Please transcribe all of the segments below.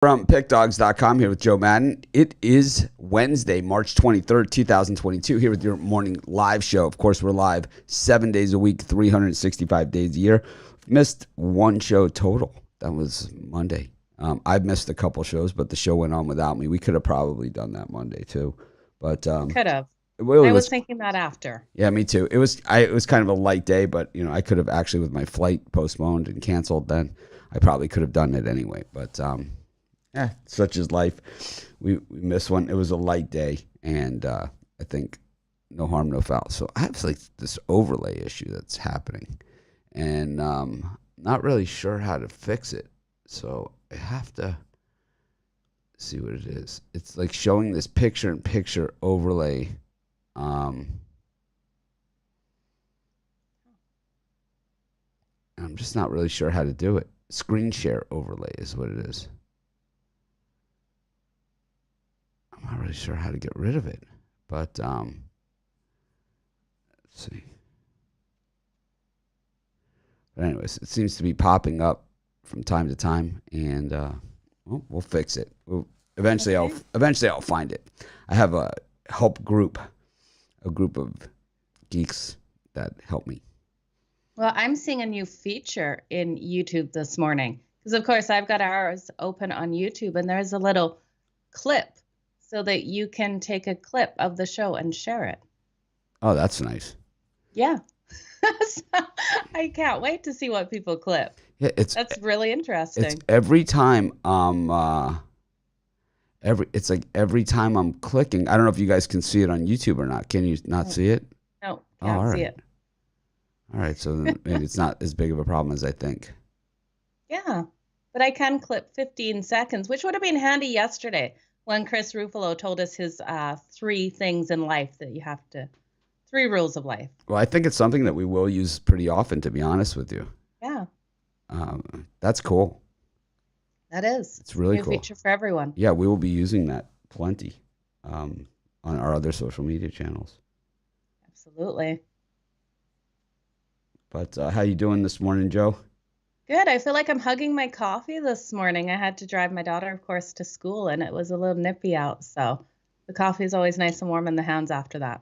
From PickDawgz.com here with Joe Madden. It is Wednesday, March 23rd, 2022, here with your morning live show. Of course, we're live 7 days a week, 365 days a year. Missed one show total. That was Monday. I've missed a couple shows, but the show went on without me. We could have probably done that Monday too. But Could have. really I was thinking that after. Yeah, me too. It was kind of a light day, but I could have actually, with my flight postponed and canceled, then I probably could have done it anyway. But such is life. We missed one. It was a light day, and I think no harm, no foul. So I have like this overlay issue that's happening, and not really sure how to fix it. So I have to see what it is. It's like showing this picture-in-picture overlay. I'm just not really sure how to do it. Screen share overlay is what it is. I'm not really sure how to get rid of it, but let's see. But anyways, it seems to be popping up from time to time, and we'll fix it. Eventually I'll find it. I have a help group, a group of geeks that help me. Well, I'm seeing a new feature in YouTube this morning because, of course, I've got ours open on YouTube, and there's a little clip so that you can take a clip of the show and share it. Oh, that's nice. Yeah. So, I can't wait to see what people clip. Yeah, that's really interesting. It's every time it's like every time I'm clicking. I don't know if you guys can see it on YouTube or not. Can you not see it? No, can't see it. All right, so then maybe it's not as big of a problem as I think. Yeah, but I can clip 15 seconds, which would have been handy yesterday when Chris Ruffalo told us his 3 things in life that you have to, 3 rules of life. Well, I think it's something that we will use pretty often, to be honest with you. Yeah. That's cool. That is. It's really cool. New feature for everyone. Yeah, we will be using that plenty on our other social media channels. Absolutely. But how you doing this morning, Joe? Good. I feel like I'm hugging my coffee this morning. I had to drive my daughter, of course, to school, and it was a little nippy out. So the coffee is always nice and warm in the hands after that.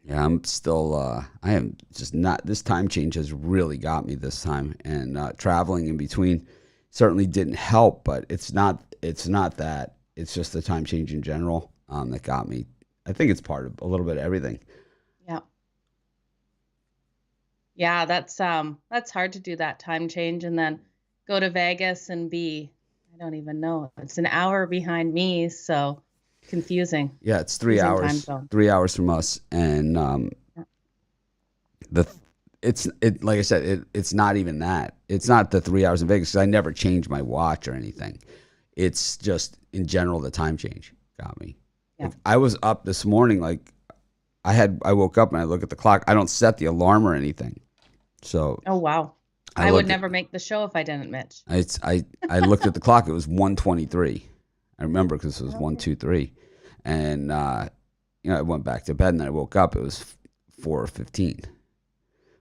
Yeah, I'm still, I am just not, this time change has really got me this time. And traveling in between certainly didn't help, but it's not that. It's just the time change in general that got me. I think it's part of a little bit of everything. Yeah. Yeah, that's hard to do, that time change and then go to Vegas and I don't even know. It's an hour behind me, so confusing. Yeah, it's 3 hours. 3 hours from us, and like I said, it's not even that. It's not the 3 hours in Vegas because I never changed my watch or anything. It's just in general the time change got me. Yeah. Like, I was up this morning, like I woke up and I look at the clock. I don't set the alarm or anything. So oh wow, I would never make the show if I didn't, Mitch. I looked at the clock. It was 1:23. I remember because it was 1:23, and I went back to bed and then I woke up. It was 4:15,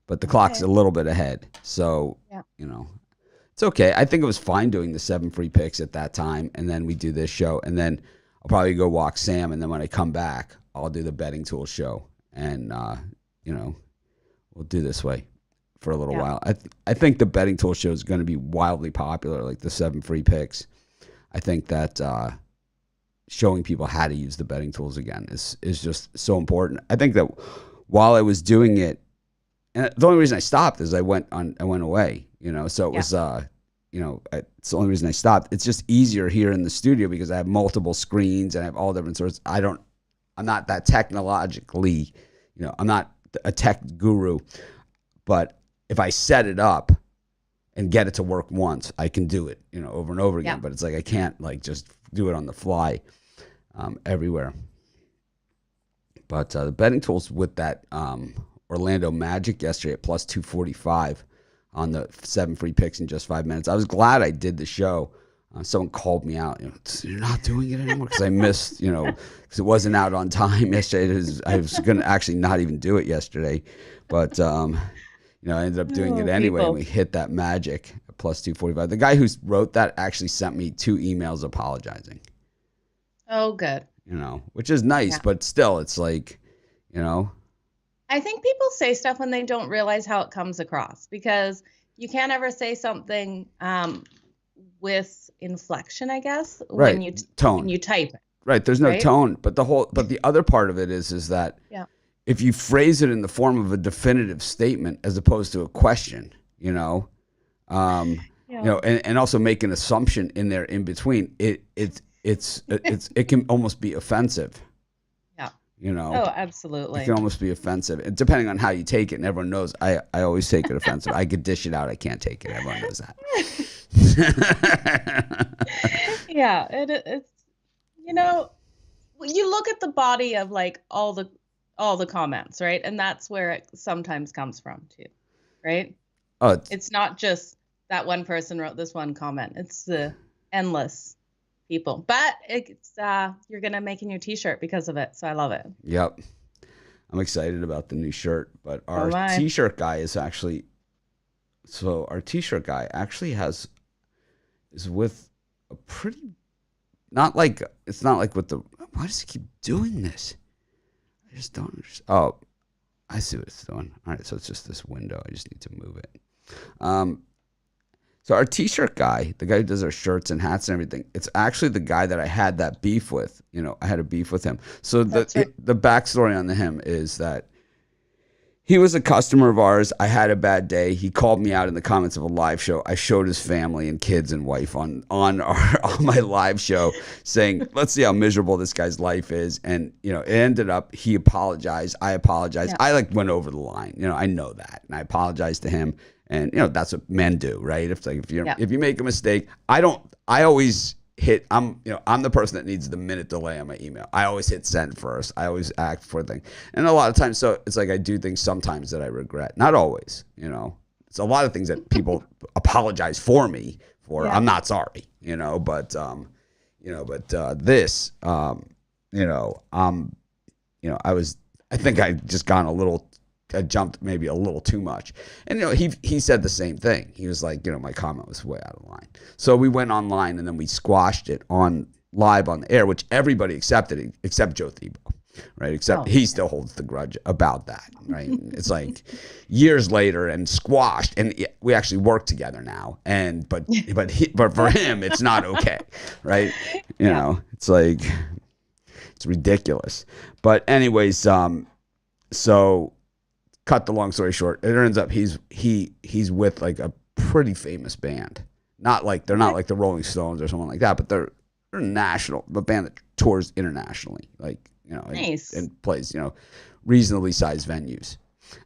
but the clock's a little bit ahead. So it's okay. I think it was fine doing the 7 free picks at that time, and then we do this show, and then I'll probably go walk Sam, and then when I come back, I'll do the betting tool show, and we'll do this way for a little while. I think the betting tool show is going to be wildly popular, like the 7 free picks. I think that showing people how to use the betting tools again is just so important. I think that while I was doing it, and the only reason I stopped is I went away, so it was it's the only reason I stopped. It's just easier here in the studio because I have multiple screens and I have all different sorts. I'm not that technologically, I'm not a tech guru, but if I set it up and get it to work once, I can do it, over and over again. But it's like I can't just do it on the fly everywhere. But the betting tools with that Orlando Magic yesterday at plus 245 on the 7 free picks in just 5 minutes. I was glad I did the show. Someone called me out. You're not doing it anymore because I missed, because it wasn't out on time yesterday. I was going to actually not even do it yesterday, but I ended up doing it anyway. And we hit that Magic plus 245. The guy who wrote that actually sent me 2 emails apologizing. Oh, good. Which is nice, Yeah. but still, it's like, I think people say stuff when they don't realize how it comes across, because you can't ever say something with inflection, I guess, right, when you type it. Right, there's no right? tone, but the other part of it is that Yeah. if you phrase it in the form of a definitive statement as opposed to a question, Yeah. and also make an assumption in there in between, it can almost be offensive. Yeah. Oh, absolutely. It can almost be offensive, and depending on how you take it. And everyone knows I always take it offensive. I could dish it out. I can't take it. Everyone knows that. Yeah, it's you look at the body of like all the comments, right? And that's where it sometimes comes from too, right? Oh, it's not just that one person wrote this one comment. It's the endless people. But it's you're gonna make a new T-shirt because of it, so I love it. Yep, I'm excited about the new shirt. But our Oh, my. T-shirt guy is actually is with a pretty it's not like with the. Why does he keep doing this? I just don't understand. Oh, I see what it's doing. All right, so it's just this window. I just need to move it. So our T-shirt guy, the guy who does our shirts and hats and everything, it's actually the guy that I had that beef with. I had a beef with him. So the backstory on him is that he was a customer of ours. I had a bad day. He called me out in the comments of a live show. I showed his family and kids and wife on my live show, saying, "Let's see how miserable this guy's life is." And it ended up he apologized. I apologized. Yeah. I went over the line. I know that, and I apologized to him. And that's what men do, right? If you make a mistake, I always hit. I'm the person that needs the minute delay on my email. I always hit send first. I always act for things, and a lot of times, so it's like I do things sometimes that I regret. Not always, It's a lot of things that people apologize for me for. Yeah. I'm not sorry, but this, I think I just gone a little. I jumped maybe a little too much. And, he said the same thing. He was like, my comment was way out of line. So we went online and then we squashed it live on the air, which everybody accepted except Joe Thebo, right? Except he still holds the grudge about that, right? It's like years later and squashed, and we actually work together now. But for him, it's not okay, right? It's like, it's ridiculous. But anyways, so cut the long story short, it ends up he's with like a pretty famous band. They're not like the Rolling Stones or someone like that, but they're national, a band that tours internationally, nice. and plays reasonably sized venues.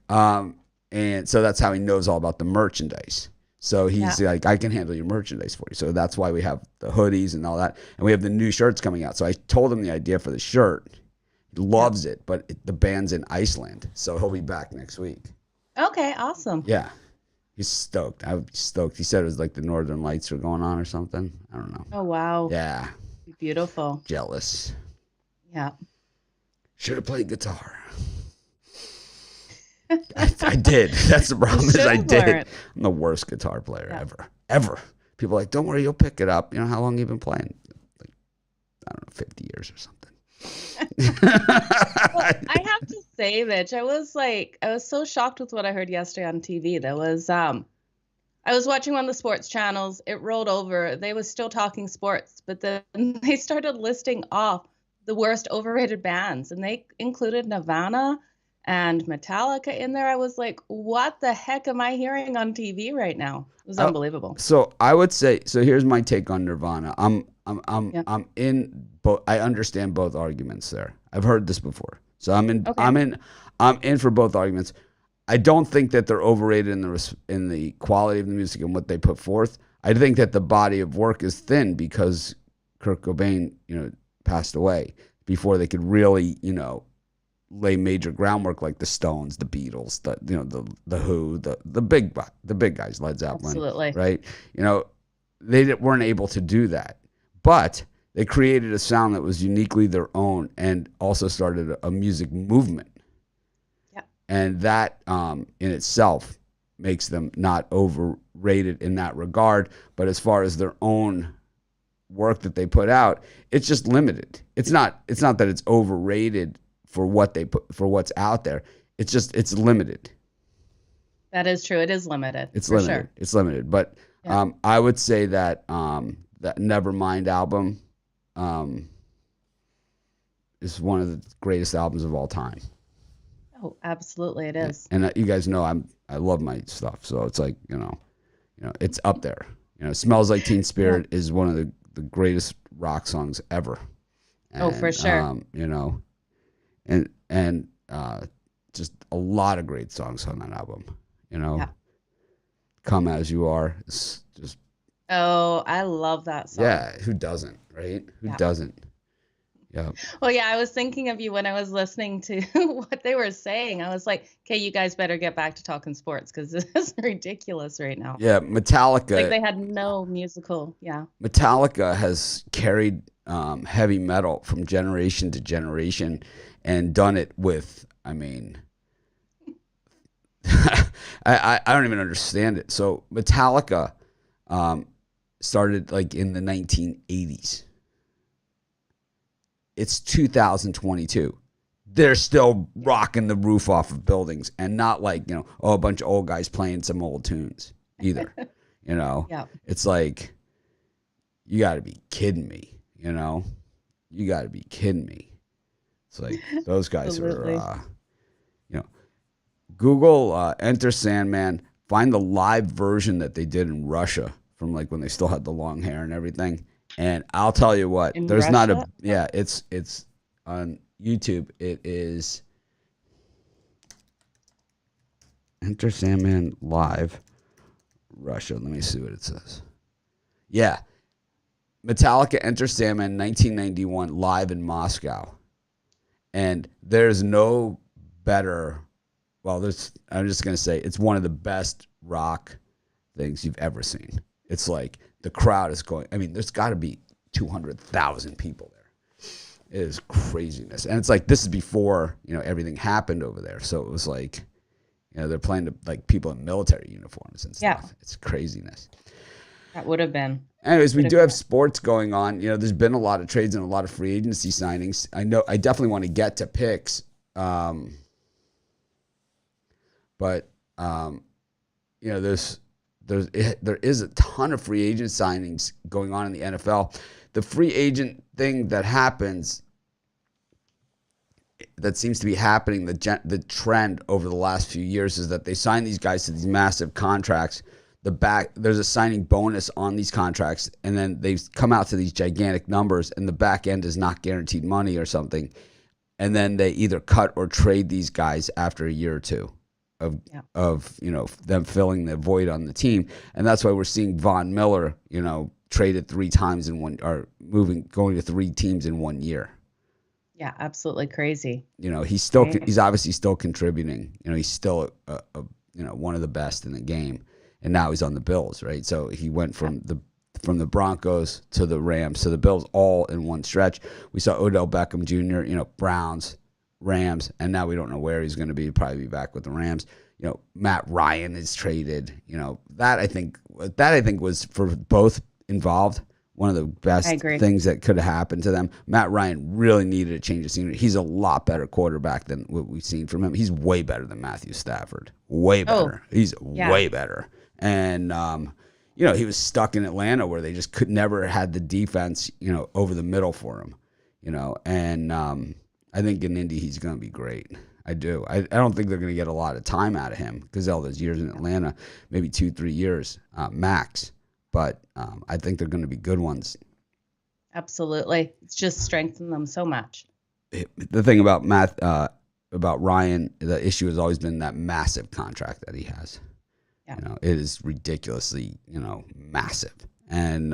And so that's how he knows all about the merchandise. So he's like, I can handle your merchandise for you. So that's why we have the hoodies and all that, and we have the new shirts coming out. So I told him the idea for the shirt. Loves it, but the band's in Iceland, so he'll be back next week. Okay, awesome. Yeah, he's stoked. I would be stoked. He said it was like the Northern Lights were going on or something. I don't know. Oh, wow. Yeah. Beautiful. Jealous. Yeah. Should have played guitar. I did. That's the problem. Is I did. I'm the worst guitar player ever. People are like, don't worry, you'll pick it up. How long you been playing? Like, I don't know, 50 years or something. Well, I have to say, Mitch, I was so shocked with what I heard yesterday on TV. There was I was watching one of the sports channels. It rolled over. They were still talking sports, but then they started listing off the worst overrated bands, and they included Nirvana and Metallica in there. I was like, what the heck am I hearing on TV right now? It was unbelievable. So I would say, here's my take on Nirvana. I'm in both. I understand both arguments there. I've heard this before. So I'm in for both arguments. I don't think that they're overrated in the quality of the music and what they put forth. I think that the body of work is thin because Kurt Cobain, passed away before they could really, lay major groundwork like the Stones, the Beatles, the Who, the big guys, Led Zeppelin, absolutely, right? They weren't able to do that, but they created a sound that was uniquely their own and also started a music movement. Yeah, and that in itself makes them not overrated in that regard. But as far as their own work that they put out, it's just limited. It's not that it's overrated for what they put, for what's out there. It's limited. That is true. It is limited. It's for limited. Sure. It's limited. But I would say that that Nevermind album is one of the greatest albums of all time. Oh, absolutely, it is. And you guys know I love my stuff, so it's like it's up there. Smells Like Teen Spirit is one of the greatest rock songs ever. And, for sure. And just a lot of great songs on that album. Come As You Are. It's just. Oh, I love that song. Yeah, who doesn't, right? Who doesn't? Yeah. Well, yeah, I was thinking of you when I was listening to what they were saying. I was like, okay, you guys better get back to talking sports because this is ridiculous right now. Yeah, Metallica. Like they had no musical. Yeah. Metallica has carried heavy metal from generation to generation and done it with, I mean, I don't even understand it. So Metallica started like in the 1980s. It's 2022. They're still rocking the roof off of buildings and not like, a bunch of old guys playing some old tunes either. Yeah. It's like, you got to be kidding me, You got to be kidding me. It's like those guys are, Google Enter Sandman, find the live version that they did in Russia from like when they still had the long hair and everything. And I'll tell you what, in there's Russia? It's on YouTube. It is Enter Sandman live Russia. Let me see what it says. Yeah. Metallica Enter Sandman 1991 live in Moscow. And there's no better, I'm just going to say it's one of the best rock things you've ever seen. It's like the crowd is going, there's got to be 200,000 people there. It is craziness. And it's like, this is before, everything happened over there. So it was like, they're playing to like people in military uniforms and stuff. Yeah. It's craziness. That would have been. Anyways, we do have sports going on. There's been a lot of trades and a lot of free agency signings. I definitely want to get to picks. But there is a ton of free agent signings going on in the NFL. The free agent thing that happens, that seems to be happening, the trend over the last few years is that they sign these guys to these massive contracts. There's a signing bonus on these contracts, and then they come out to these gigantic numbers, and the back end is not guaranteed money or something. And then they either cut or trade these guys after a year or two of them filling the void on the team. And that's why we're seeing Von Miller, traded 3 times going to 3 teams in 1 year. Yeah, absolutely crazy. He's obviously still contributing. He's still one of the best in the game. And now he's on the Bills, right? So he went from the Broncos to the Rams to the Bills all in one stretch. We saw Odell Beckham Jr., Browns, Rams, and now we don't know where he's going to be. He'll probably be back with the Rams. Matt Ryan is traded. That I think was, for both involved, one of the best things that could have happened to them. Matt Ryan really needed a change of scenery. He's a lot better quarterback than what we've seen from him. He's way better than Matthew Stafford. Way better. He's way better. And he was stuck in Atlanta where they just never had the defense, over the middle for him. And I think in Indy he's going to be great. I do. I don't think they're going to get a lot of time out of him because all those years in Atlanta, maybe 2-3 years max. But I think they're going to be good ones. Absolutely. It's just strengthened them so much. The thing about Ryan, the issue has always been that massive contract that he has. Yeah. It is ridiculously, massive. And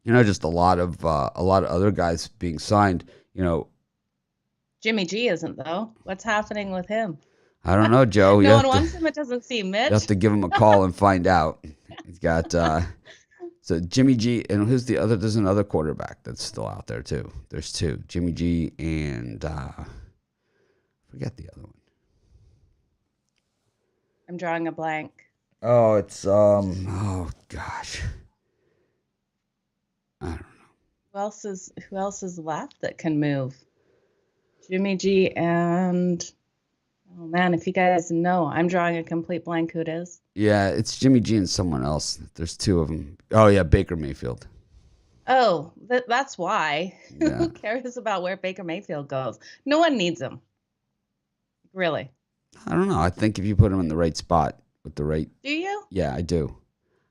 just a lot of other guys being signed, Jimmy G isn't, though. What's happening with him? I don't know, Joe. No one wants him. It doesn't seem, Mitch. You have to give him a call and find out. He's got so Jimmy G, and who's the other? There's another quarterback that's still out there too. There's 2, Jimmy G and forget the other one. I'm drawing a blank. Oh, it's oh gosh. I don't know. Who else is left that can move? Jimmy G and oh man, if you guys know, I'm drawing a complete blank. Who it is? Yeah, it's Jimmy G and someone else. There's two of them. Oh yeah, Baker Mayfield. Oh, that's why. Yeah. Who cares about where Baker Mayfield goes? No one needs him. Really? I don't know. I think if you put him in the right spot with the right. Do you? Yeah, I do.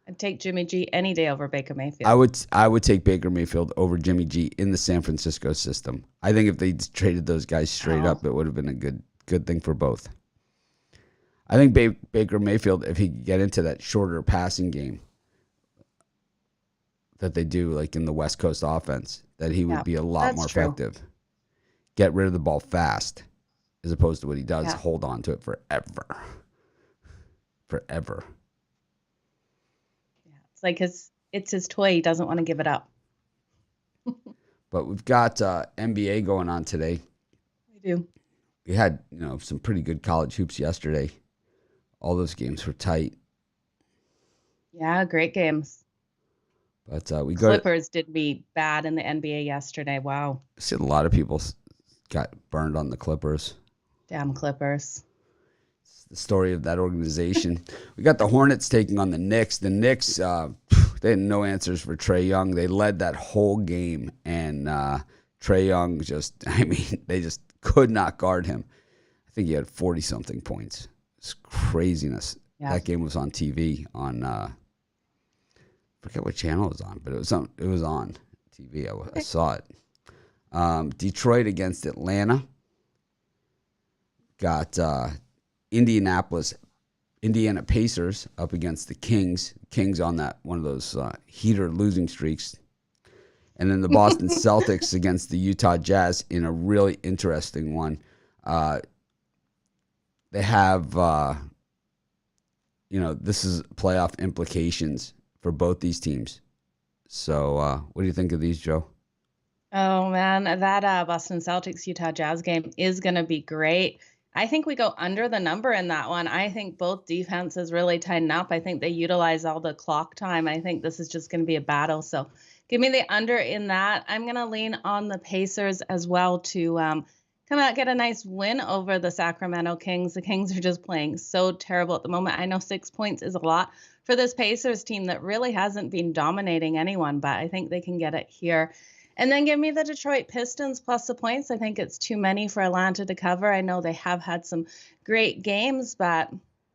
I'd take Jimmy G any day over Baker Mayfield. I would take Baker Mayfield over Jimmy G in the San Francisco system. I think if they traded those guys straight up, it would have been a good thing for both. I think Baker Mayfield, if he could get into that shorter passing game that they do, like in the West Coast offense, that he would be a lot more effective. Get rid of the ball fast, as opposed to what he does, hold on to it forever. Forever. Yeah, it's like it's his toy. He doesn't want to give it up. But we've got NBA going on today. We do. We had some pretty good college hoops yesterday. All those games were tight. Yeah, great games. But Clippers did me bad in the NBA yesterday. Wow. I see a lot of people got burned on the Clippers. Damn Clippers. It's the story of that organization. We got the Hornets taking on the Knicks. The Knicks, they had no answers for Trae Young. They led that whole game, and Trae Young they just could not guard him. I think he had 40-something points. It's craziness. Yeah. That game was on TV on I forget what channel it was on, but it was on TV. I saw it. Detroit against Atlanta. Got Indiana Pacers up against the Kings. Kings on that one of those heater losing streaks. And then the Boston Celtics against the Utah Jazz in a really interesting one. They have, this is playoff implications for both these teams. So what do you think of these, Joe? Oh, man, that Boston Celtics Utah Jazz game is going to be great. I think we go under the number in that one. I think both defenses really tighten up. I think they utilize all the clock time. I think this is just going to be a battle. So give me the under in that. I'm going to lean on the Pacers as well to come out, get a nice win over the Sacramento Kings. The Kings are just playing so terrible at the moment. I know 6 points is a lot for this Pacers team that really hasn't been dominating anyone, but I think they can get it here. And then give me the Detroit Pistons plus the points. I think it's too many for Atlanta to cover. I know they have had some great games, but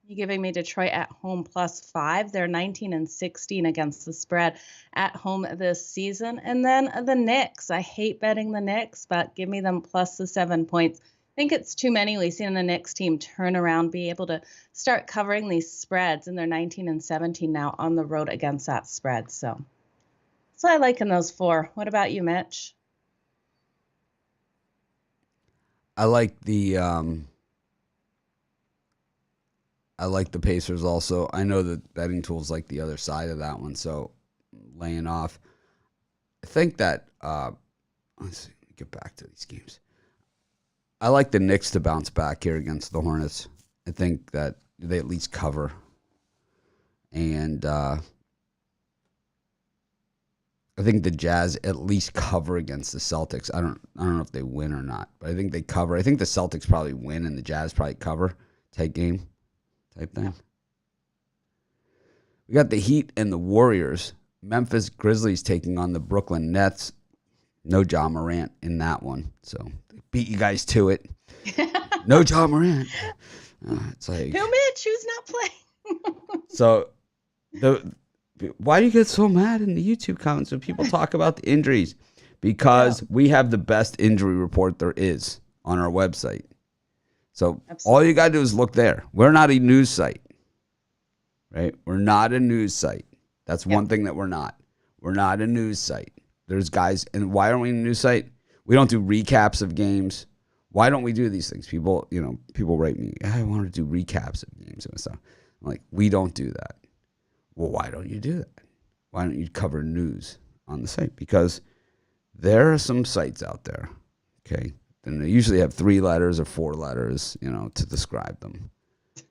you're giving me Detroit at home +5. They're 19-16 against the spread at home this season. And then the Knicks. I hate betting the Knicks, but give me them plus the 7 points. I think it's too many. We've seen the Knicks team turn around, be able to start covering these spreads, and they're 19-17 now on the road against that spread. So that's what I like in those four. What about you, Mitch? I like the Pacers also. I know that betting tools like the other side of that one, so laying off. I think that let's get back to these games. I like the Knicks to bounce back here against the Hornets. I think that they at least cover. And I think the Jazz at least cover against the Celtics. I don't know if they win or not, but I think they cover. I think the Celtics probably win and the Jazz probably cover type game. Type thing. We got the Heat and the Warriors. Memphis Grizzlies taking on the Brooklyn Nets. No Ja Morant in that one, so they beat you guys to it. No Ja Morant. It's like who, Mitch? Who's not playing? So why do you get so mad in the YouTube comments when people talk about the injuries? Because we have the best injury report there is on our website. So all you got to do is look there. We're not a news site, right? We're not a news site. That's one thing that we're not. We're not a news site. There's guys, and why aren't we a news site? We don't do recaps of games. Why don't we do these things? People write me, I want to do recaps of games and stuff. I'm like, we don't do that. Well, why don't you do that? Why don't you cover news on the site? Because there are some sites out there, okay? And they usually have 3 letters or 4 letters, to describe them.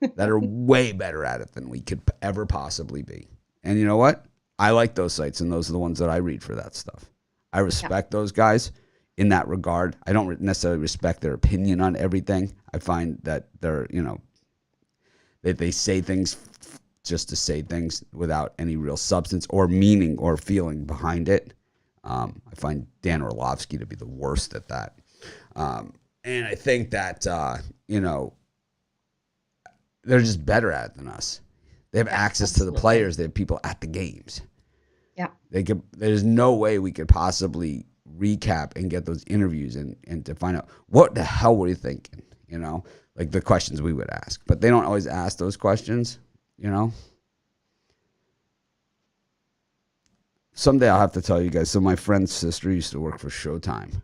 that are way better at it than we could ever possibly be. And you know what? I like those sites, and those are the ones that I read for that stuff. I respect those guys in that regard. I don't necessarily respect their opinion on everything. I find that they're, they say things just to say things without any real substance or meaning or feeling behind it. I find Dan Orlovsky to be the worst at that. And I think that, they're just better at it than us. They have access to the players. They have people at the games. Yeah. There's no way we could possibly recap and get those interviews and to find out what the hell were you thinking, like the questions we would ask. But they don't always ask those questions, Someday I'll have to tell you guys. So my friend's sister used to work for Showtime.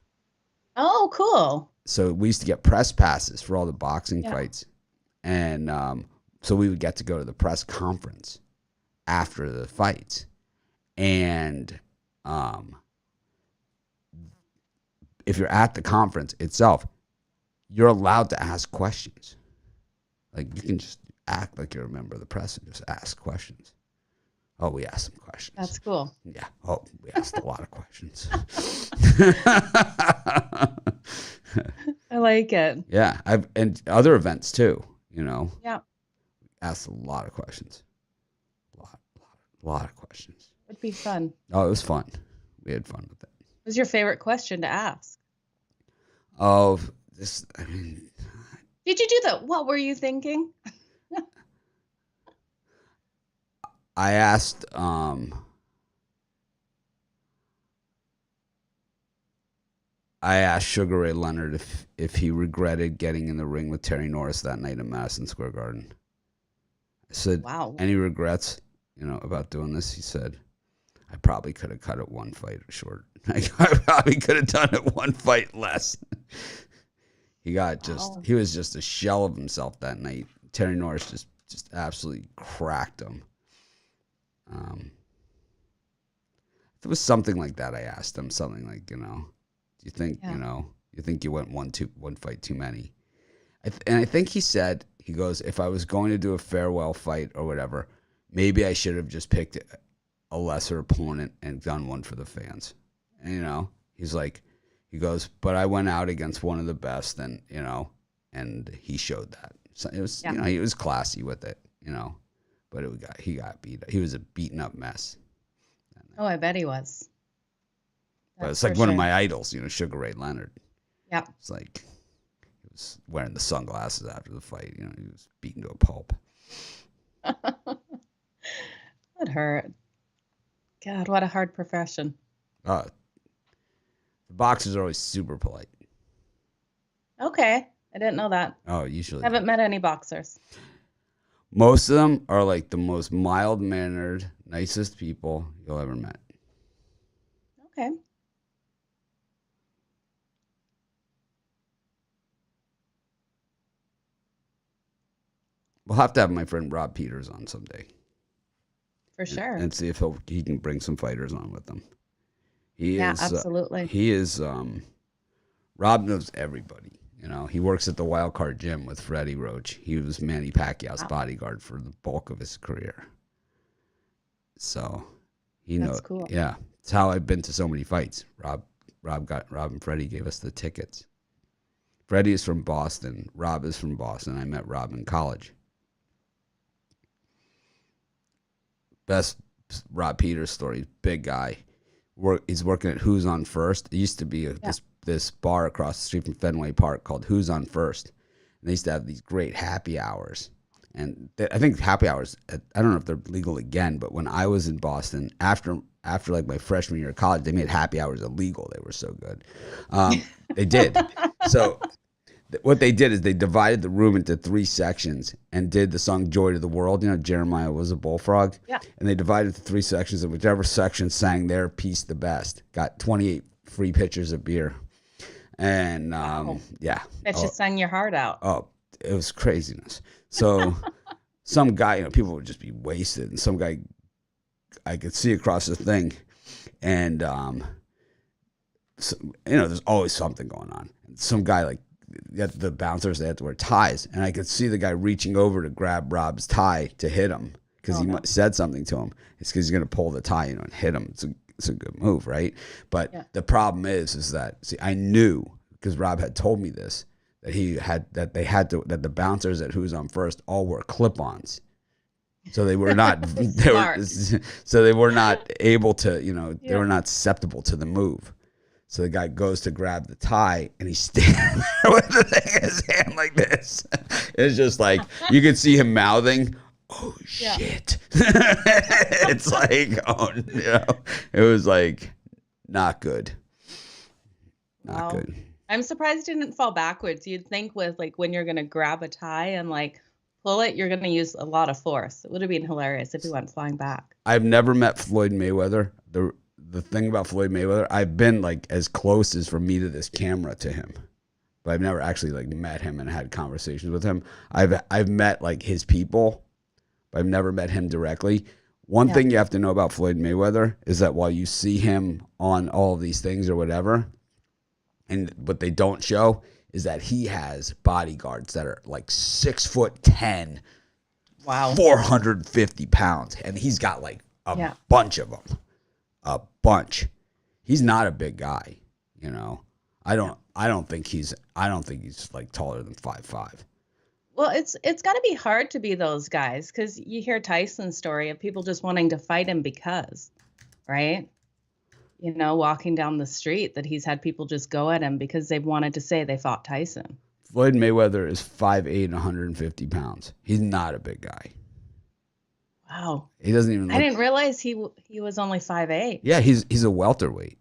Oh, cool. So we used to get press passes for all the boxing fights. And so we would get to go to the press conference after the fights. And if you're at the conference itself, you're allowed to ask questions. Like, you can just act like you're a member of the press and just ask questions. Oh, we asked some questions. That's cool. Yeah. Oh, we asked a lot of questions. I like it. Yeah. And other events too, Yeah. Asked a lot of questions. A lot of questions. It'd be fun. Oh, it was fun. We had fun with it. What was your favorite question to ask? Of this, Did you do that? What were you thinking? I asked Sugar Ray Leonard if he regretted getting in the ring with Terry Norris that night in Madison Square Garden. I said, wow. Any regrets, about doing this? He said, I probably could have cut it one fight short. I probably could have done it one fight less. He was just a shell of himself that night. Terry Norris just absolutely cracked him. If it was something like that, I asked him something like, do you think, you think you went one fight too many? And I think he said, he goes, if I was going to do a farewell fight or whatever, maybe I should have just picked a lesser opponent and done one for the fans. And, he's like, he goes, but I went out against one of the best and he showed that. So it was, he was classy with it, but he got beat. He was a beaten up mess. Oh, I bet he was. But it's like one of my idols, Sugar Ray Leonard. Yeah. It's like he was wearing the sunglasses after the fight. He was beaten to a pulp. That hurt. God, what a hard profession. The boxers are always super polite. Okay. I didn't know that. Oh, usually. Haven't met any boxers. Most of them are like the most mild-mannered, nicest people you'll ever met. Okay. We'll have to have my friend Rob Peters on someday. For sure. And see if he can bring some fighters on with him. Absolutely. He is, Rob knows everybody. He works at the Wild Card Gym with Freddie Roach. He was Manny Pacquiao's bodyguard for the bulk of his career. So he knows. That's cool. Yeah. It's how I've been to so many fights. Rob and Freddie gave us the tickets. Freddie is from Boston. Rob is from Boston. I met Rob in college. Best Rob Peters story. Big guy. He's working at Who's on First. It used to be this bar across the street from Fenway Park called Who's on First. And they used to have these great happy hours. And I think happy hours, I don't know if they're legal again, but when I was in Boston, after like my freshman year of college, they made happy hours illegal. They were so good. They did. So what they did is they divided the room into 3 sections and did the song Joy to the World. Jeremiah was a bullfrog. Yeah. And they divided the 3 sections, and whichever section sang their piece the best got 28 free pitchers of beer. And yeah. That just sang your heart out. Oh, it was craziness. So some guy, people would just be wasted. And some guy, I could see across the thing. And, there's always something going on. And some guy the bouncers, they had to wear ties, and I could see the guy reaching over to grab Rob's tie to hit him because said something to him. It's because he's going to pull the tie, and hit him. It's a good move, right? But the problem is that, see, I knew, because Rob had told me this, that that the bouncers at Who's On First all wore clip-ons. So they were not they were not able to, they were not susceptible to the move. So the guy goes to grab the tie, and he's standing there with the thing in his hand like this. It's just like, you could see him mouthing, "Oh shit!" It's like, it was like not good, not good. I'm surprised it didn't fall backwards. You'd think with like when you're gonna grab a tie and like pull it, you're gonna use a lot of force. It would have been hilarious if he went flying back. I've never met Floyd Mayweather. The thing about Floyd Mayweather, I've been like as close as for me to this camera to him, but I've never actually like met him and had conversations with him. I've met like his people, but I've never met him directly. One thing you have to know about Floyd Mayweather is that while you see him on all of these things or whatever, and what they don't show is that he has bodyguards that are like 6'10", 450 pounds, and he's got like a bunch of them. A bunch. He's not a big guy, I don't think he's like taller than 5'5". Well, it's got to be hard to be those guys, because you hear Tyson's story of people just wanting to fight him because, right? Walking down the street, that he's had people just go at him because they wanted to say they fought Tyson. Floyd Mayweather is 5'8" and 150 pounds. He's not a big guy. Wow. He doesn't even I didn't realize he was only 5'8". Yeah, he's a welterweight.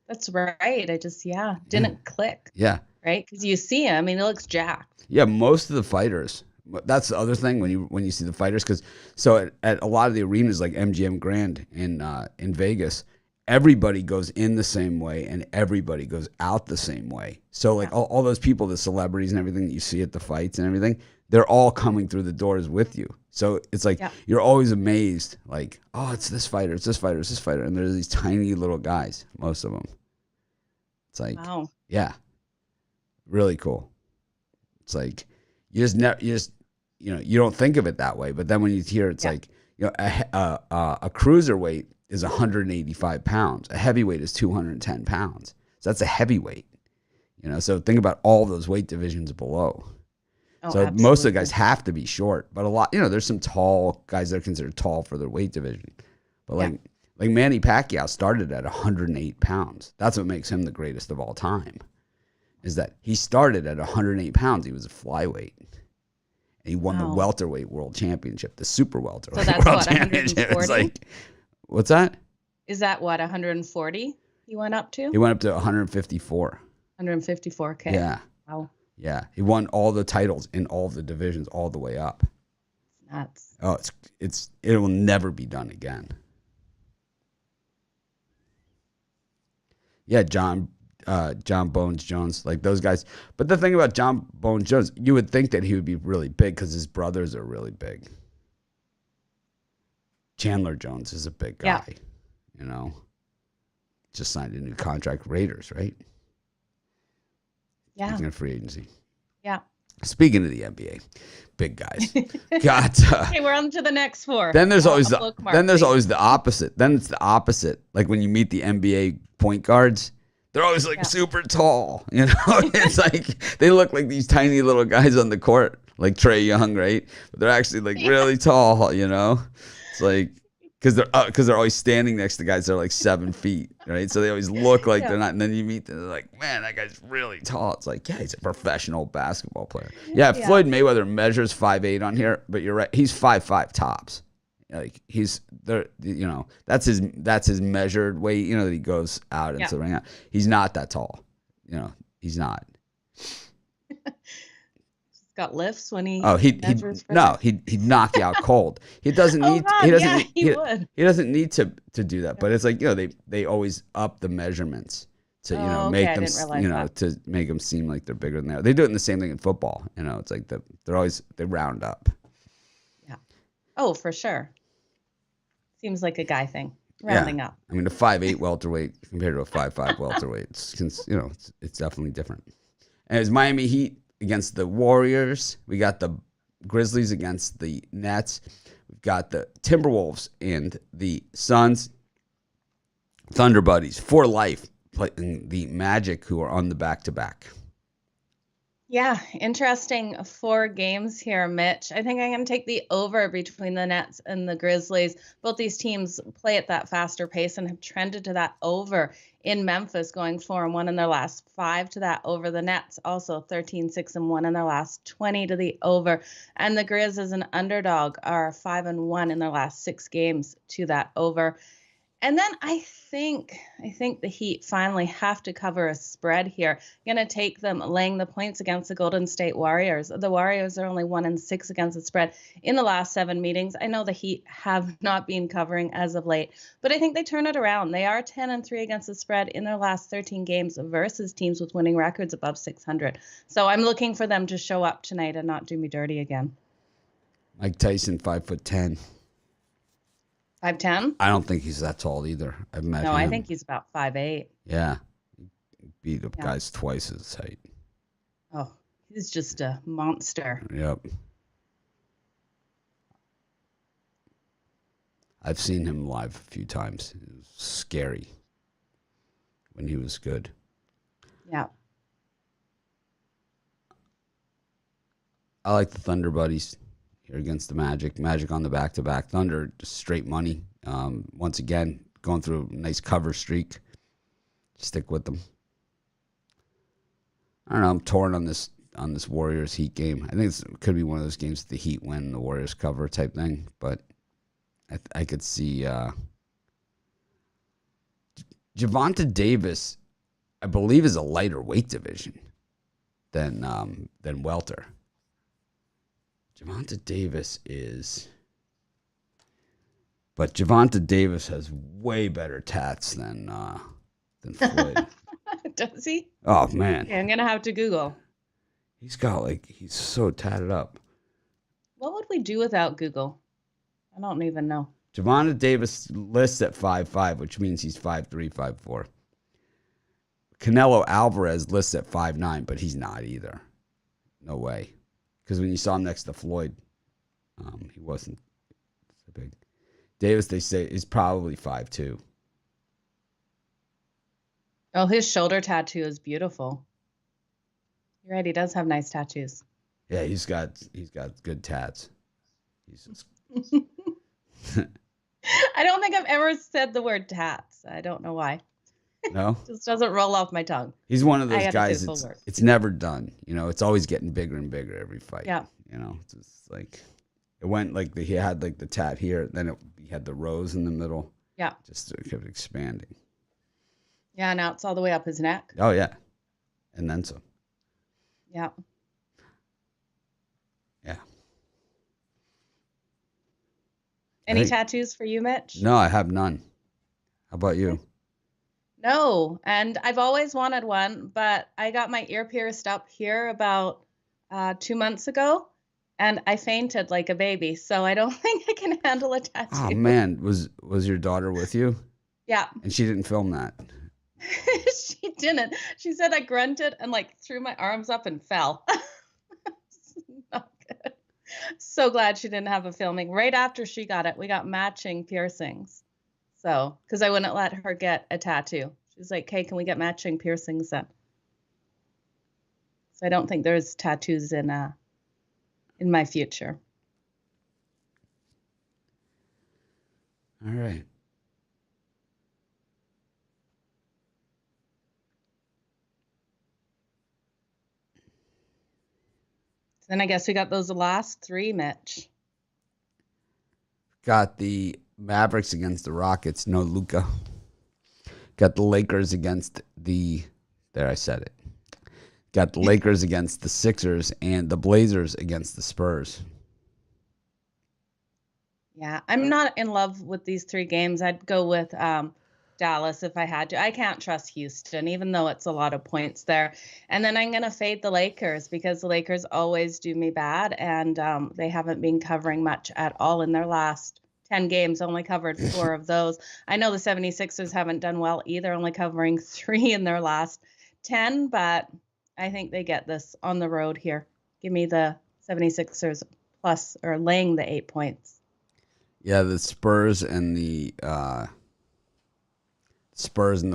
That's right. I just didn't click. Yeah. Right? Because you see him, he looks jacked. Yeah, most of the fighters. That's the other thing when you see the fighters, because at a lot of the arenas like MGM Grand in Vegas, everybody goes in the same way and everybody goes out the same way. So like all those people, the celebrities and everything that you see at the fights and everything, they're all coming through the doors with you. So it's like you're always amazed, like, oh, it's this fighter, it's this fighter, it's this fighter, and there's these tiny little guys, most of them. It's like, really cool. It's like you don't think of it that way, but then when you hear it's like, a cruiserweight is 185 pounds, a heavyweight is 210 pounds. So that's a heavyweight, So think about all those weight divisions below. So absolutely. Most of the guys have to be short, but a lot, there's some tall guys that are considered tall for their weight division. But like Manny Pacquiao started at 108 pounds. That's what makes him the greatest of all time, is that he started at 108 pounds. He was a flyweight. And he won the welterweight world championship, the super welterweight world championship. It's like, what's that? Is that what, 140 he went up to? He went up to 154. 154K. Yeah. Wow. Yeah, he won all the titles in all the divisions all the way up. Nuts. Oh, it will never be done again. Yeah, John Bones Jones, like those guys. But the thing about John Bones Jones, you would think that he would be really big because his brothers are really big. Chandler Jones is a big guy, Just signed a new contract, Raiders, right? Yeah. Speaking of free agency. Yeah. Speaking of the NBA, big guys. Got okay, we're on to the next four. Then there's always the opposite. Then it's the opposite. Like when you meet the NBA point guards, they're always like super tall. It's like they look like these tiny little guys on the court, like Trae Young, right? But they're actually like really tall. It's like because they're always standing next to guys that are like 7 feet, right? So they always look like they're not. And then you meet them, they're like, man, that guy's really tall. It's like, yeah, he's a professional basketball player. Yeah, Floyd Mayweather measures 5'8" on here, but you're right, he's 5'5" tops. Like he's there, that's his measured weight. That he goes out and ring out. He's not that tall. He's not. Got lifts when he he'd knock you out cold. He doesn't need he doesn't need to do that. But it's like they always up the measurements to make them to make them seem like they're bigger than they are. They do it in the same thing in football. It's like they round up. Yeah. Oh, for sure. Seems like a guy thing. Rounding up. I mean, a 5'8" welterweight compared to a 5'5" welterweight, it's definitely different. And it was Miami Heat against the Warriors. We got the Grizzlies against the Nets. We've got the Timberwolves and the Suns. Thunder Buddies for life playing the Magic, who are on the back-to-back. Yeah, interesting 4 games here, Mitch. I think I'm going to take the over between the Nets and the Grizzlies. Both these teams play at that faster pace and have trended to that over in Memphis, going 4-1 in their last 5 to that over. The Nets also 13-6-1 in their last 20 to the over. And the Grizz as an underdog are 5-1 in their last 6 games to that over. And then I think the Heat finally have to cover a spread here. I'm going to take them laying the points against the Golden State Warriors. The Warriors are only 1-6 against the spread in the last 7 meetings. I know the Heat have not been covering as of late, but I think they turn it around. They are 10-3 against the spread in their last 13 games versus teams with winning records above 600. So I'm looking for them to show up tonight and not do me dirty again. Mike Tyson, 5'10". 5'10"? I don't think he's that tall either. I've met him. No, I think he's about 5'8". Yeah. He beat up guys twice his height. Oh, he's just a monster. Yep. I've seen him live a few times. It was scary when he was good. Yeah. I like the Thunder Buddies here against the Magic. Magic on the back-to-back. Thunder, just straight money. Once again, going through a nice cover streak. Stick with them. I don't know. I'm torn on this Warriors Heat game. I think it could be one of those games that the Heat win, the Warriors cover type thing. But I could see Javonte Davis, I believe, is a lighter weight division than welter. Javonte Davis is, but Javonte Davis has way better tats than Floyd. Does he? Oh man, okay, I'm gonna have to Google. He's so tatted up. What would we do without Google? I don't even know. Javonte Davis lists at 5'5", which means he's 5'3", 5'4". Canelo Alvarez lists at 5'9", but he's not either. No way. Because when you saw him next to Floyd, he wasn't so big. Davis, they say, is probably 5'2". Oh, his shoulder tattoo is beautiful. You're right, he does have nice tattoos. Yeah, he's got good tats. He's just... I don't think I've ever said the word tats. I don't know why. No? It just doesn't roll off my tongue. He's one of those guys, it's never done. You know, it's always getting bigger and bigger every fight. Yeah. You know, it's just like, it went like, he had like the tat here, then he had the rose in the middle. Yeah. Just it kept expanding. Yeah, now it's all the way up his neck. Oh, yeah. And then some. Yeah. Yeah. Any tattoos for you, Mitch? No, I have none. How about you? No, and I've always wanted one, but I got my ear pierced up here about 2 months ago, and I fainted like a baby, so I don't think I can handle a tattoo. Oh, man. Was your daughter with you? Yeah. And she didn't film that? She didn't. She said I grunted and like threw my arms up and fell. Not good. So glad she didn't have a filming. Right after she got it, we got matching piercings. So, because I wouldn't let her get a tattoo. She's like, "Hey, can we get matching piercings then?" So I don't think there's tattoos in my future. All right. Then I guess we got those last 3, Mitch. Got the Mavericks against the Rockets. No Luka. Got the Lakers against there I said it. Got the Lakers against the Sixers and the Blazers against the Spurs. Yeah, I'm not in love with these 3 games. I'd go with Dallas if I had to. I can't trust Houston, even though it's a lot of points there. And then I'm going to fade the Lakers because the Lakers always do me bad, and they haven't been covering much at all in their last 10 games, only covered 4 of those. I know the 76ers haven't done well either, only covering 3 in their last 10, but I think they get this on the road here. Give me the 76ers plus or laying the 8 points. Yeah, the Spurs and the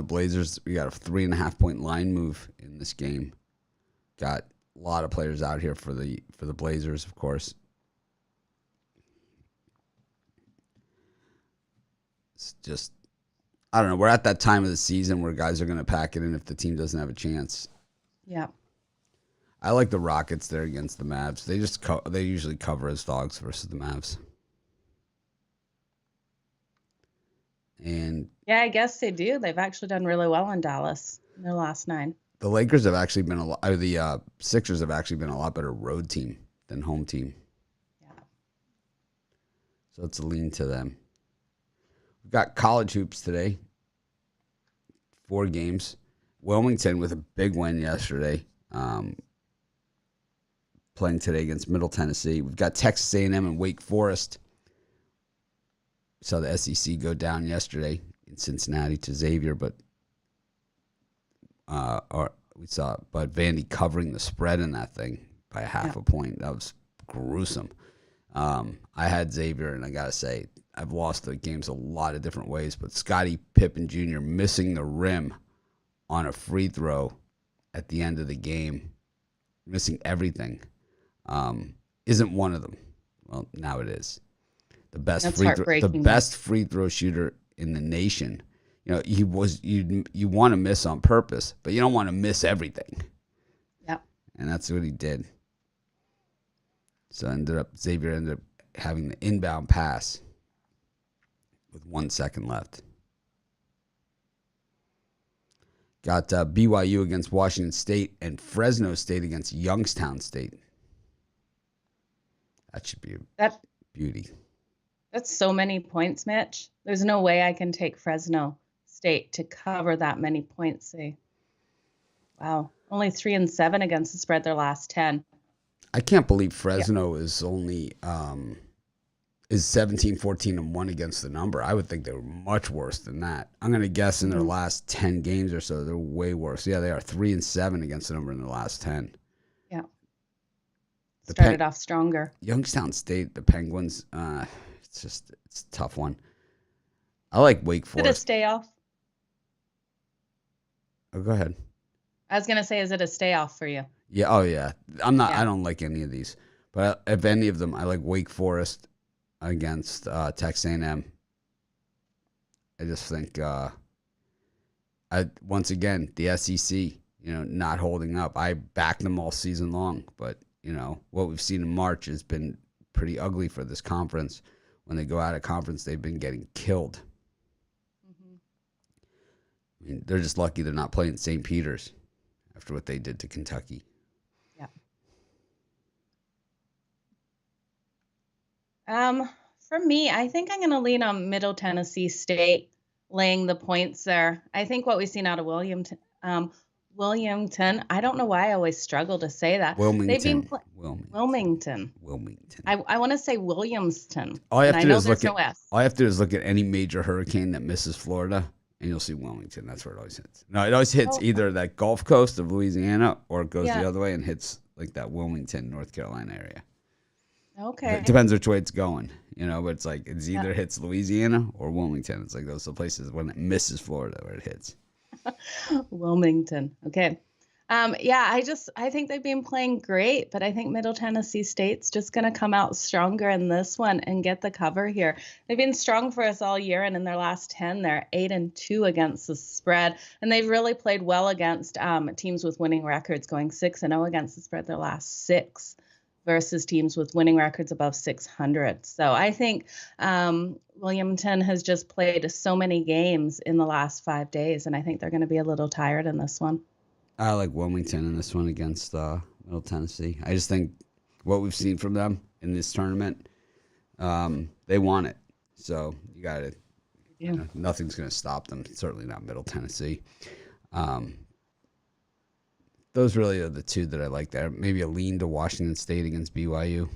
Blazers. We got a 3.5 point line move in this game. Got a lot of players out here for the Blazers, of course. It's just, I don't know. We're at that time of the season where guys are going to pack it in if the team doesn't have a chance. Yeah. I like the Rockets there against the Mavs. They usually cover as dogs versus the Mavs. And yeah, I guess they do. They've actually done really well in Dallas in their last 9. the Lakers have actually been the Sixers have actually been a lot better road team than home team. Yeah. So it's a lean to them. We've got college hoops today. 4 games. Wilmington with a big win yesterday. Playing today against Middle Tennessee. We've got Texas A&M and Wake Forest. We saw the SEC go down yesterday in Cincinnati to Xavier, but we saw Bud Vandy covering the spread in that thing by half a point. That was gruesome. I had Xavier, and I gotta say, I've lost the games a lot of different ways, but Scottie Pippen Jr. missing the rim on a free throw at the end of the game, missing everything, isn't one of them. Well, now it is. The best free throw shooter in the nation. You know, you want to miss on purpose, but you don't want to miss everything. Yeah. And that's what he did. So Xavier ended up having the inbound pass with 1 second left. Got BYU against Washington State and Fresno State against Youngstown State. That should be a beauty. That's so many points, Mitch. There's no way I can take Fresno State to cover that many points. Wow. Only 3-7 against the spread their last 10. I can't believe Fresno is only is 17-14-1 against the number. I would think they were much worse than that. I'm going to guess in their last 10 games or so, they're way worse. Yeah, they are 3-7 against the number in the last 10. Yeah. Started off stronger. Youngstown State, the Penguins, it's a tough one. I like Wake Forest. Is it a stay off? Oh, go ahead. I was going to say, is it a stay off for you? Yeah. Oh, yeah. I don't like any of these. But if any of them, I like Wake Forest against Texas A&M. I just think, once again, the SEC, not holding up. I backed them all season long, but, what we've seen in March has been pretty ugly for this conference. When they go out of conference, they've been getting killed. Mm-hmm. I mean, they're just lucky they're not playing St. Peter's after what they did to Kentucky. Yeah. For me, I think I'm going to lean on Middle Tennessee State laying the points there. I think what we've seen out of Wilmington, I don't know why I always struggle to say that. Wilmington. I want to say Williamston. All you have to do is look at any major hurricane that misses Florida, and you'll see Wilmington. That's where it always hits. No, it always hits either that Gulf Coast of Louisiana or it goes the other way and hits like that Wilmington, North Carolina area. Okay. It depends which way it's going, but it's like it's either hits Louisiana or Wilmington. It's like those are the places when it misses Florida where it hits. Wilmington. Okay. I think they've been playing great, but I think Middle Tennessee State's just going to come out stronger in this one and get the cover here. They've been strong for us all year, and in their last 10, they're 8-2 against the spread, and they've really played well against teams with winning records, going 6-0 against the spread their last 6 versus teams with winning records above 600. So I think Williamton has just played so many games in the last 5 days, and I think they're going to be a little tired in this one. I like Wilmington in this one against Middle Tennessee. I just think what we've seen from them in this tournament, they want it. So you got to, nothing's going to stop them. Certainly not Middle Tennessee. Those really are the two that I like there. Maybe a lean to Washington State against BYU.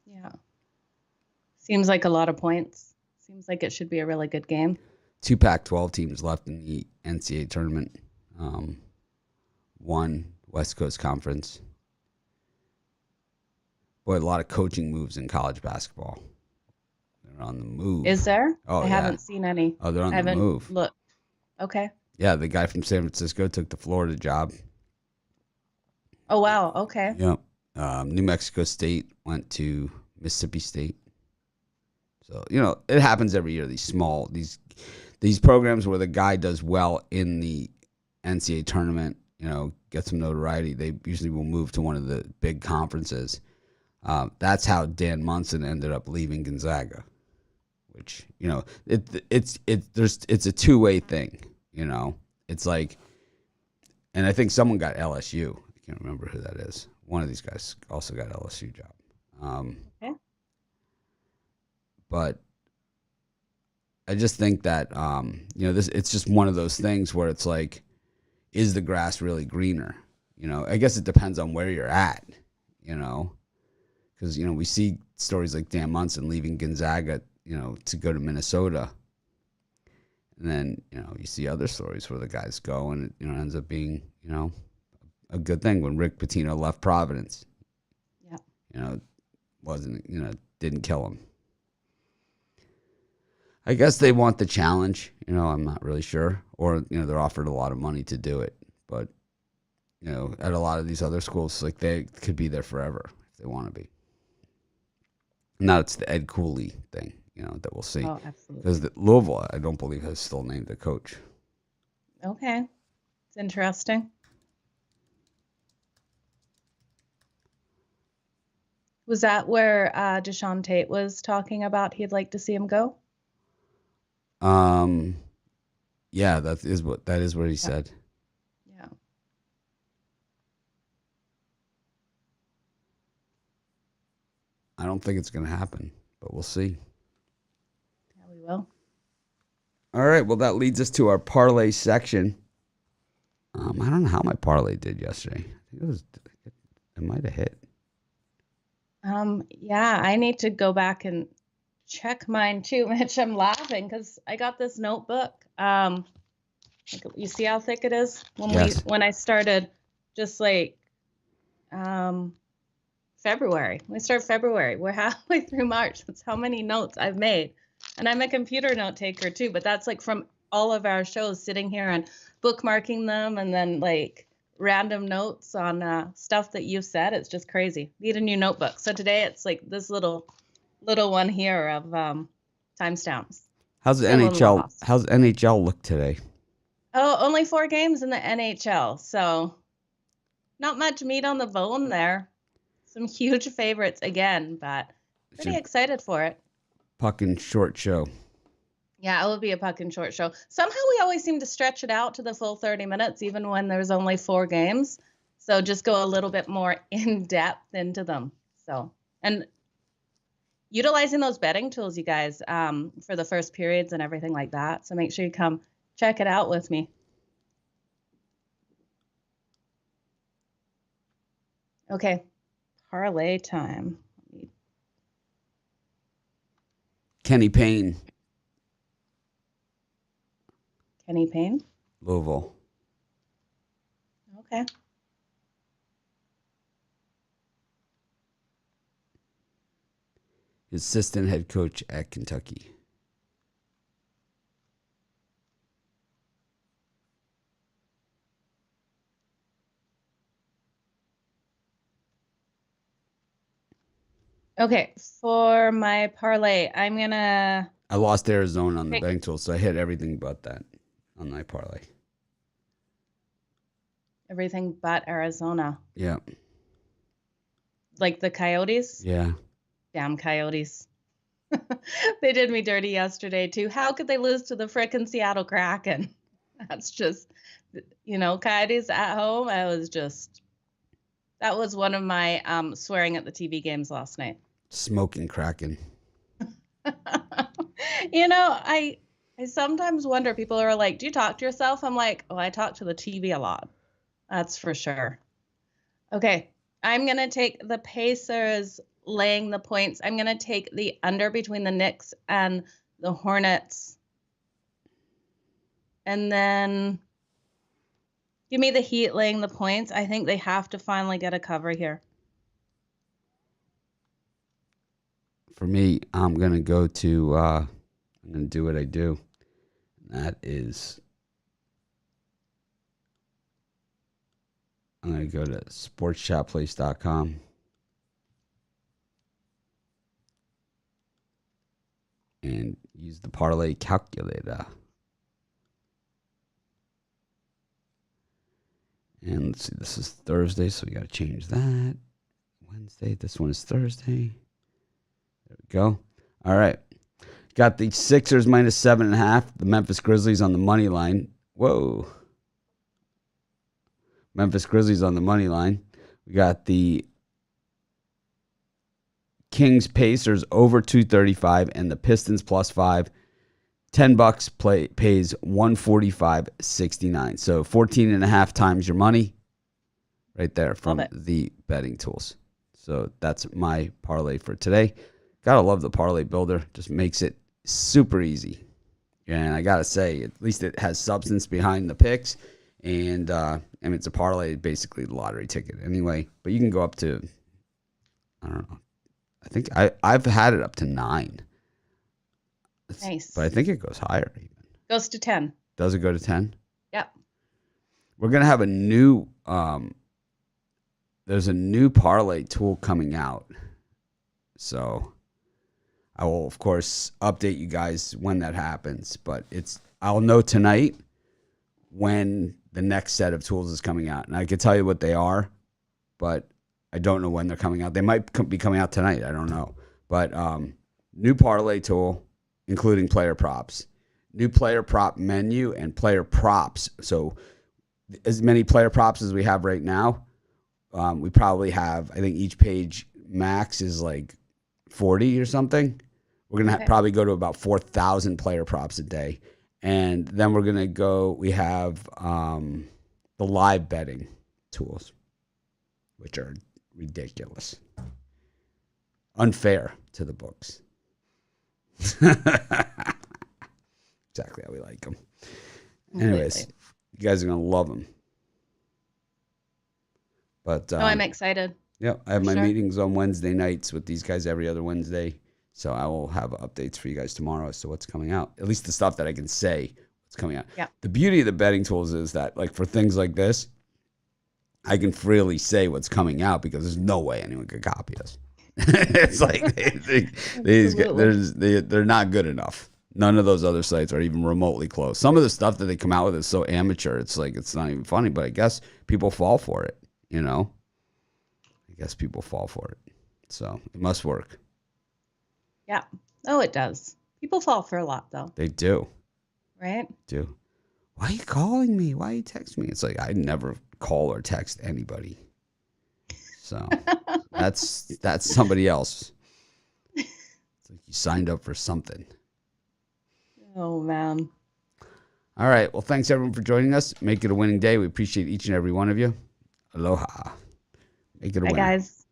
Yeah. Seems like a lot of points. Seems like it should be a really good game. 2 Pac-12 teams left in the NCAA tournament. One West Coast Conference. Boy, a lot of coaching moves in college basketball. They're on the move. Is there? Oh, I yeah. haven't seen any. Oh, they're on I the haven't move. looked. Okay. Yeah, the guy from San Francisco took the Florida job. Oh, wow. Okay. Yep. New Mexico State went to Mississippi State. So, it happens every year. These programs where the guy does well in the NCAA tournament, get some notoriety, they usually will move to one of the big conferences. That's how Dan Munson ended up leaving Gonzaga, which, it's a two-way thing, It's like, and I think someone got LSU. I can't remember who that is. One of these guys also got LSU job. Okay. But I just think that, it's just one of those things where it's like, is the grass really greener? I guess it depends on where you're at, because, we see stories like Dan Munson leaving Gonzaga, to go to Minnesota. And then, you see other stories where the guys go and it, ends up being, a good thing. When Rick Pitino left Providence, yeah, wasn't, didn't kill him. I guess they want the challenge, I'm not really sure. Or, they're offered a lot of money to do it. But, at a lot of these other schools, like they could be there forever if they want to be. Now it's the Ed Cooley thing, that we'll see. Oh, absolutely. Because Louisville, I don't believe, has still named a coach. Okay. It's interesting. Was that where Deshaun Tate was talking about he'd like to see him go? Yeah, that is what he said. Yeah. I don't think it's going to happen, but we'll see. Yeah, we will. All right, well, that leads us to our parlay section. I don't know how my parlay did yesterday. I think it might have hit. Yeah, I need to go back and check mine too, Mitch. I'm laughing because I got this notebook. You see how thick it is? When I started just like February. When we started February, we're halfway through March. That's how many notes I've made. And I'm a computer note taker too, but that's like from all of our shows, sitting here and bookmarking them and then like random notes on stuff that you've said. It's just crazy. Need a new notebook. So today it's like this little one here of timestamps. How's the NHL? How's NHL look today? Oh, only 4 games in the NHL, so not much meat on the bone there. Some huge favorites again, but pretty excited for it. Puck and short show. Yeah, it will be a puck and short show. Somehow we always seem to stretch it out to the full 30 minutes, even when there's only 4 games. So just go a little bit more in depth into them. So, and utilizing those betting tools, you guys, for the first periods and everything like that. So make sure you come check it out with me. Okay, parlay time. Kenny Payne. Kenny Payne? Louisville. Okay. Assistant head coach at Kentucky. Okay, for my parlay, I'm gonna. I lost Arizona on the betting tool, so I hit everything but that on my parlay. Everything but Arizona. Yeah. Like the Coyotes? Yeah. Damn Coyotes. They did me dirty yesterday, too. How could they lose to the frickin' Seattle Kraken? That's just, Coyotes at home. That was one of my swearing at the TV games last night. Smoking Kraken. I sometimes wonder, people are like, do you talk to yourself? I'm like, oh, I talk to the TV a lot. That's for sure. Okay, I'm going to take the Pacers laying the points. I'm going to take the under between the Knicks and the Hornets. And then Give me the Heat laying the points. I think they have to finally get a cover here. For me, I'm going to go to, I'm going to do what I do. That is, I'm going to go to sportschatplace.com. And use the parlay calculator. And let's see, this is Thursday, so we got to change that. Wednesday, this one is Thursday. There we go. All right. Got the Sixers minus 7.5. The Memphis Grizzlies on the money line. Whoa. Memphis Grizzlies on the money line. We got the Kings Pacers over 235 and the Pistons plus 5. $10 pays 145.69. So 14.5 times your money right there from the betting tools. So that's my parlay for today. Gotta love the parlay builder. Just makes it super easy. And I gotta say, at least it has substance behind the picks. And it's a parlay, basically the lottery ticket anyway. But you can go up to, I don't know. I think I've had it up to 9. Nice. But I think it goes higher even. Goes to 10. Does it go to 10? Yep. We're going to have a new, there's a new parlay tool coming out. So I will, of course, update you guys when that happens. But I'll know tonight when the next set of tools is coming out. And I can tell you what they are, but I don't know when they're coming out. They might be coming out tonight. I don't know. But new parlay tool, including player props. New player prop menu and player props. So as many player props as we have right now, we probably have, I think each page max is like 40 or something. We're going to probably go to about 4,000 player props a day. And then we're going to go, we have the live betting tools, which are ridiculous. Unfair to the books. Exactly how we like them. Anyways, you guys are going to love them. But I'm excited. Yeah, I have my meetings on Wednesday nights with these guys every other Wednesday. So I will have updates for you guys tomorrow as to what's coming out. At least the stuff that I can say what's coming out. Yeah. The beauty of the betting tools is that, like, for things like this, I can freely say what's coming out because there's no way anyone could copy us. It's like they're not good enough. None of those other sites are even remotely close. Some of the stuff that they come out with is so amateur. It's like it's not even funny. But I guess people fall for it. You know, I guess people fall for it. So it must work. Yeah. Oh, it does. People fall for a lot, though. They do. Right? Do. Why are you calling me? Why are you texting me? It's like I never call or text anybody. So that's somebody else. It's like you signed up for something. Oh, man. All right. Well, thanks, everyone, for joining us. Make it a winning day. We appreciate each and every one of you. Aloha. Make it a winning. Bye, guys.